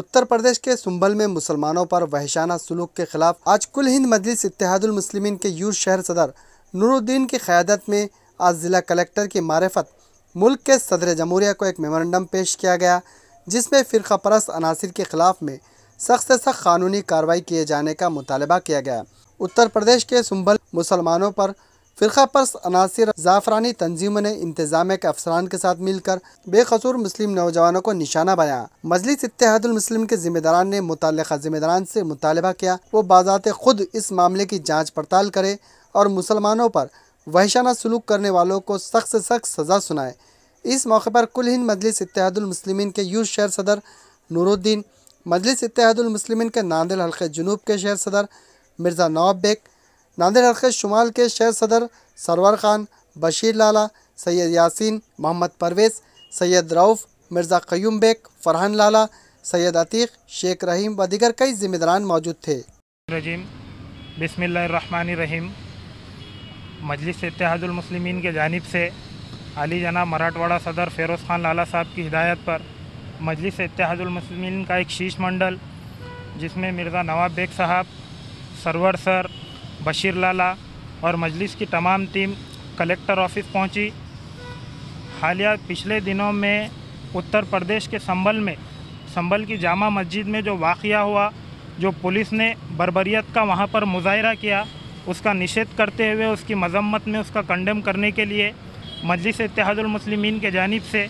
उत्तर प्रदेश के संभल में मुसलमानों पर वहशाना सलूक के खिलाफ आज कुल हिंद मजलिस इत्तेहादुल मुस्लिमीन के यूर शहर सदर नूरुद्दीन की क़यादत में आज ज़िला कलेक्टर की मारिफत मुल्क के सदर जमहूरिया को एक मेमोरेंडम पेश किया गया, जिसमें फ़िरका परस्त अनासिर के ख़िलाफ़ में सख्त से सख्त कानूनी कार्रवाई किए जाने का मुतालबा किया गया। उत्तर प्रदेश के संभल मुसलमानों पर फ़िरका परस्त अनासिर ज़ाफ़रानी तंजीमों ने इंतज़ामिया के अफसरान के साथ मिलकर बेकसूर मुस्लिम नौजवानों को निशाना बनाया। मजलिस इत्तेहादुल मुस्लिमीन के ज़िम्मेदारान ने मुतल्लिक़ा ज़िम्मेदारान से मुतालबा किया वो बाज़ाते खुद इस मामले की जाँच पड़ताल करे और मुसलमानों पर वहशाना सलूक करने वालों को सख्त से सख्त सज़ा सुनाए। इस मौके पर कुल हिंद मजलिस इत्तेहादुल मुस्लिमीन के यूथ शहर सदर नूरुद्दीन, मजलिस इत्तेहादुल मुस्लिमीन के नांदेड़ हल्के जुनूब के शहर सदर मिर्ज़ा नवाब बेग, नांदेड़ हल्के शुमाल के शहर सदर सरवर खान, बशीर लाला, सैयद यासीन, मोहम्मद परवेज़, सैयद रऊफ़, मिर्ज़ा क़य्यूम बेग, फ़रहान लाला, सैयद अतीक़, शेख रहीम व दीगर कई ज़िम्मेदारान मौजूद थे। बिस्मिल्लाहिर्रहमानिर्रहीम। मजलिस इत्तेहादुल मुस्लिमीन के जानिब से आली जनाब मराठवाड़ा सदर फ़िरोज़ ख़ान लाला साहब की हिदायत पर मजलिस इत्तेहादुल मुस्लिमीन का एक शीश मंडल, जिसमें मिर्ज़ा नवाब बेग साहब, सरवर सर, बशीर लाला और मजलिस की तमाम टीम कलेक्टर ऑफिस पहुंची। हालिया पिछले दिनों में उत्तर प्रदेश के संभल की जामा मस्जिद में जो वाक़या हुआ, जो पुलिस ने बर्बरियत का वहां पर मुज़ाहिरा किया, उसका निषेध करते हुए उसकी मजम्मत में उसका कंडेम करने के लिए मजलिस इत्तेहादुल मुस्लिमीन के जानिब से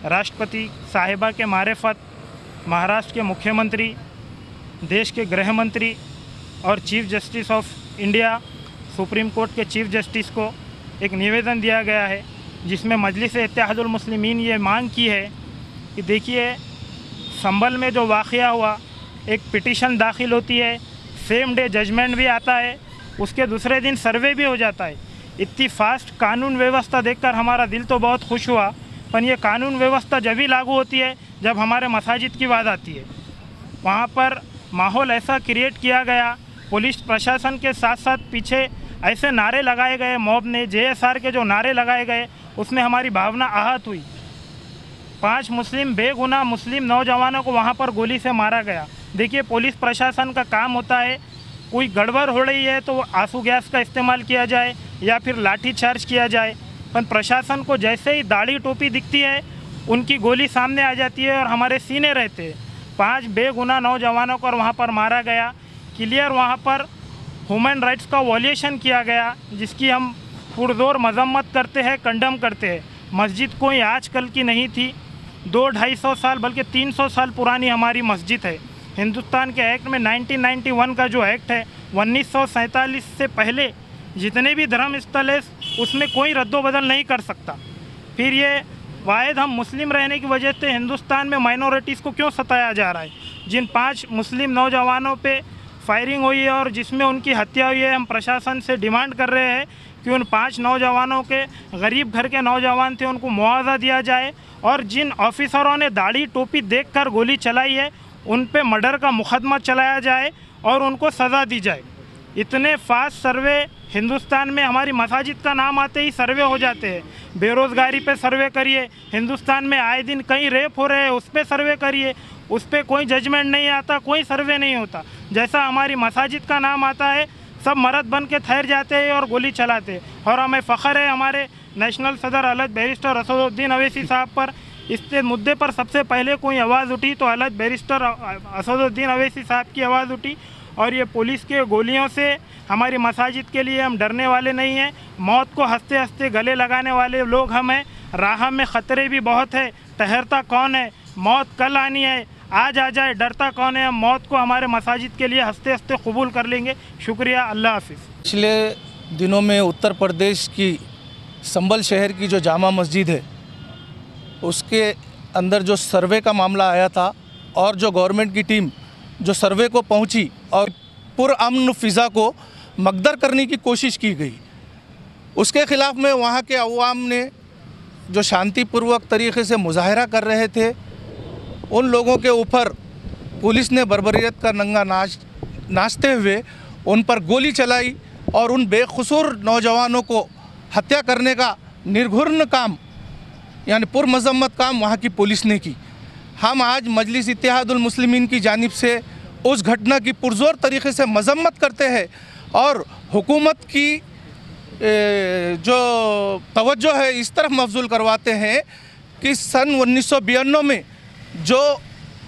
राष्ट्रपति साहिबा के मारिफत, महाराष्ट्र के मुख्यमंत्री, देश के गृह मंत्री और chief justice of India, supreme court के चीफ़ जस्टिस को एक निवेदन दिया गया है, जिसमें मजलिस इत्तेहादुल मुस्लिमीन ये मांग की है कि देखिए, संभल में जो वाक़या हुआ, एक पिटीशन दाखिल होती है, सेम डे जजमेंट भी आता है, उसके दूसरे दिन सर्वे भी हो जाता है। इतनी फास्ट कानून व्यवस्था देखकर हमारा दिल तो बहुत खुश हुआ, पर यह कानून व्यवस्था जब भी लागू होती है जब हमारे मसाजिद की बात आती है। वहाँ पर माहौल ऐसा क्रिएट किया गया, पुलिस प्रशासन के साथ साथ पीछे ऐसे नारे लगाए गए, मॉब ने JSR के जो नारे लगाए गए, उसमें हमारी भावना आहत हुई। 5 मुस्लिम बेगुनाह मुस्लिम नौजवानों को वहाँ पर गोली से मारा गया। देखिए, पुलिस प्रशासन का काम होता है, कोई गड़बड़ हो रही है तो आंसू गैस का इस्तेमाल किया जाए या फिर लाठी चार्ज किया जाए, पर प्रशासन को जैसे ही दाढ़ी टोपी दिखती है उनकी गोली सामने आ जाती है और हमारे सीने रहते हैं। 5 बेगुनाह नौजवानों को वहाँ पर मारा गया। क्लियर वहाँ पर ह्यूमन राइट्स का वॉल्यूशन किया गया, जिसकी हम पुरजोर मजम्मत करते हैं, कंडम करते हैं। मस्जिद कोई आजकल की नहीं थी, 200-250 साल बल्कि 300 साल पुरानी हमारी मस्जिद है। हिंदुस्तान के एक्ट में 1991 का जो एक्ट है, 1947 से पहले जितने भी धर्म स्थल है उसमें कोई रद्दोबदल नहीं कर सकता। फिर ये वाहिद हम मुस्लिम रहने की वजह से हिंदुस्तान में माइनॉरिटीज़ को क्यों सताया जा रहा है। जिन 5 मुस्लिम नौजवानों पे फायरिंग हुई है और जिसमें उनकी हत्या हुई है, हम प्रशासन से डिमांड कर रहे हैं कि उन 5 नौजवानों के, गरीब घर के नौजवान थे, उनको मुआवजा दिया जाए और जिन ऑफिसरों ने दाढ़ी टोपी देखकर गोली चलाई है उन पे मर्डर का मुकदमा चलाया जाए और उनको सज़ा दी जाए। इतने फास्ट सर्वे हिंदुस्तान में, हमारी मसाजिद का नाम आते ही सर्वे हो जाते हैं। बेरोज़गारी पे सर्वे करिए, हिंदुस्तान में आए दिन कई रेप हो रहे हैं, उस पर सर्वे करिए, उस पर कोई जजमेंट नहीं आता, कोई सर्वे नहीं होता। जैसा हमारी मसाजिद का नाम आता है, सब मर्द बन के ठहर जाते हैं और गोली चलाते हैं। और हमें फ़ख्र है हमारे नेशनल सदर अलहद बैरिस्टर असदुद्दीन अवैसी साहब पर। इस मुद्दे पर सबसे पहले कोई आवाज़ उठी तो अलहद बैरिस्टर असदुद्दीन अवैसी साहब की आवाज़ उठी। और ये पुलिस के गोलियों से हमारी मसाजिद के लिए हम डरने वाले नहीं हैं। मौत को हंसते हंसते गले लगाने वाले लोग हम हैं। राह में ख़तरे भी बहुत है, ठहरता कौन है, मौत कल आनी है, आज आ जाए, डरता कौन है। हम मौत को हमारे मसाजिद के लिए हंसते हंसते कबूल कर लेंगे। शुक्रिया, अल्लाह हाफिज़। पिछले दिनों में उत्तर प्रदेश की संभल शहर की जो जामा मस्जिद है, उसके अंदर जो सर्वे का मामला आया था और जो गवर्नमेंट की टीम जो सर्वे को पहुंची और पुरअमन फ़िज़ा को मकदर करने की कोशिश की गई, उसके ख़िलाफ़ में वहाँ के अवाम ने जो शांतिपूर्वक तरीक़े से मुज़ाहरा कर रहे थे, उन लोगों के ऊपर पुलिस ने बर्बरियत का नंगा नाचते हुए उन पर गोली चलाई और उन बेकसूर नौजवानों को हत्या करने का निर्घृण काम, यानी पुरमज़म्मत काम वहाँ की पुलिस ने की। हम आज मजलिस इत्तेहादुल मुस्लिमीन की जानिब से उस घटना की पुरज़ोर तरीक़े से मज़म्मत करते हैं और हुकूमत की जो तवज्जो है इस तरफ मबज़ूल करवाते हैं कि सन 1992 में जो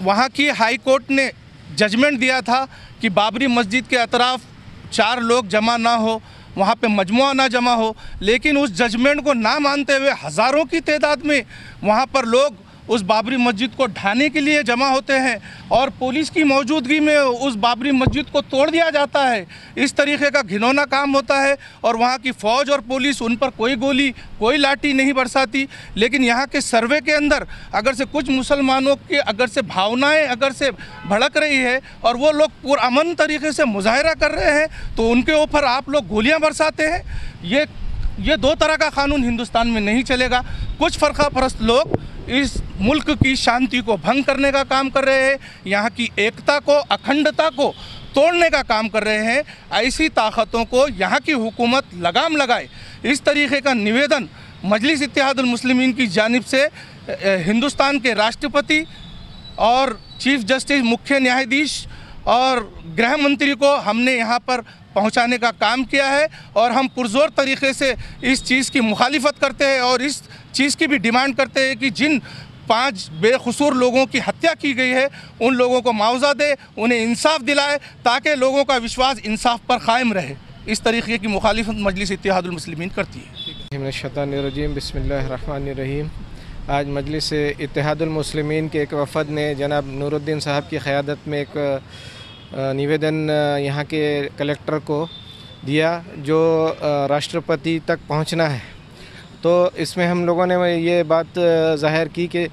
वहाँ की हाई कोर्ट ने जजमेंट दिया था कि बाबरी मस्जिद के अतराफ़ 4 लोग जमा ना हो, वहाँ पे मजमुआ ना जमा हो, लेकिन उस जजमेंट को ना मानते हुए हज़ारों की तादाद में वहाँ पर लोग उस बाबरी मस्जिद को ढाने के लिए जमा होते हैं और पुलिस की मौजूदगी में उस बाबरी मस्जिद को तोड़ दिया जाता है। इस तरीके का घिनौना काम होता है और वहाँ की फ़ौज और पुलिस उन पर कोई गोली कोई लाठी नहीं बरसाती। लेकिन यहाँ के सर्वे के अंदर अगर से कुछ मुसलमानों की अगर से भावनाएं अगर से भड़क रही है और वो लोग पुरअमन तरीके से मुजाहरा कर रहे हैं तो उनके ऊपर आप लोग गोलियाँ बरसाते हैं। ये 2 तरह का कानून हिंदुस्तान में नहीं चलेगा। कुछ फ़रक़ा परस्त लोग इस मुल्क की शांति को भंग करने का काम कर रहे हैं, यहाँ की एकता को अखंडता को तोड़ने का काम कर रहे हैं। ऐसी ताकतों को यहाँ की हुकूमत लगाम लगाए, इस तरीके का निवेदन मजलिस इत्तेहादुल मुस्लिमीन की जानिब से हिंदुस्तान के राष्ट्रपति और चीफ जस्टिस मुख्य न्यायाधीश और गृह मंत्री को हमने यहाँ पर पहुँचाने का काम किया है और हम पुरज़ोर तरीक़े से इस चीज़ की मुखालिफत करते हैं और इस चीज़ की भी डिमांड करते हैं कि जिन 5 बेकसूर लोगों की हत्या की गई है उन लोगों को मुआवजा दे, उन्हें इंसाफ दिलाए ताकि लोगों का विश्वास इंसाफ पर कायम रहे। इस तरीके की मुखालिफत मजलिस इत्तेहादुल मुस्लिमीन करती है। शैतानिर्रजीम बिस्मिल्लाहिर्रहमानिर्रहीम। आज मजलिस इत्तेहादुल मुस्लिमीन के एक वफ़द ने जनाब नूरुद्दीन साहब की क़यादत में एक निवेदन यहाँ के कलेक्टर को दिया जो राष्ट्रपति तक पहुँचना है। तो इसमें हम लोगों ने ये बात ज़ाहिर की कि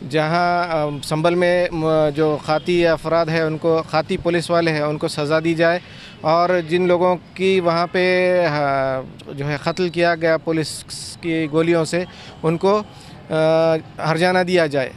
जहाँ संभल में जो खाती अफराद है उनको खाती पुलिस वाले हैं उनको सज़ा दी जाए और जिन लोगों की वहाँ पे जो है क़त्ल किया गया पुलिस की गोलियों से उनको हर्जाना दिया जाए।